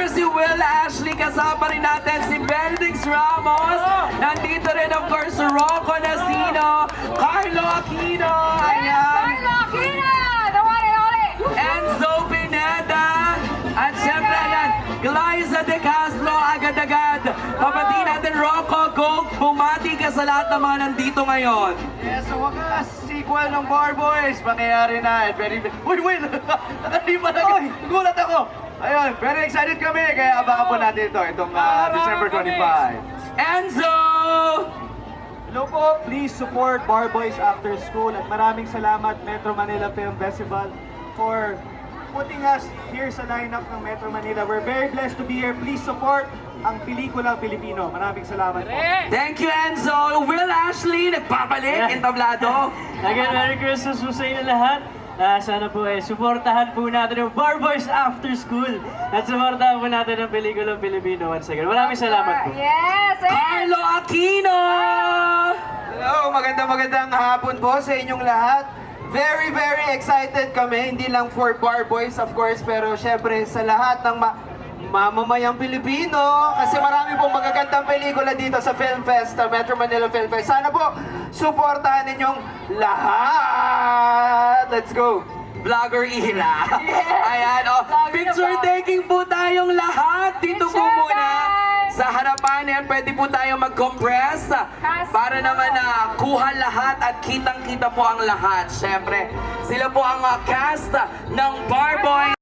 si Will Ashley, kasama rin natin si Benedix Ramos. Nandito rin of course si Rocco Nasino, Carlo Aquino, ayan. Carlo Aquino, the one and only. Enzo Pineda, at syempre ayan, Glyza De Castro, agad-agad. Pabati natin Rocco, Gold, bumati ka sa lahat ng mga nandito ngayon. Yes, sa wakas, sequel ng Bar Boys, mangyayari na. Very, wait! Hindi pa na, gulat ako. Ayun, very excited kami, kaya abangan po natin ito, itong December 25. Enzo! Hello po, please support Bar Boys After School at maraming salamat Metro Manila Film Festival for putting us here sa lineup ng Metro Manila. We're very blessed to be here. Please support ang pelikulang Pilipino. Maraming salamat po. Thank you, Enzo. Will Ashley, nagpapalik, entablado. Again, Merry Christmas po sa inyo lahat. Sana po suportahan po natin yung Bar Boys After School at suportahan po natin ang pelikulang Pilipino once again. Maraming salamat po. Yes, and Carlo Aquino! Hello, magandang hapon po sa inyong lahat. Very excited kami, hindi lang for Bar Boys of course, pero syempre sa lahat ng mamamayang Pilipino, kasi marami pong magagandang pelikula dito sa Film Fest, Metro Manila Film Fest. Sana po, suportahan ninyong lahat. Let's go! Vlogger Ira. Ayan, oh. Picture taking po tayong lahat. Dito po Picture, muna. guys! Sa harapan yan, pwede po tayong mag-compress para naman kuha lahat at kitang-kita po ang lahat. Siyempre, sila po ang cast ng Bar Boys.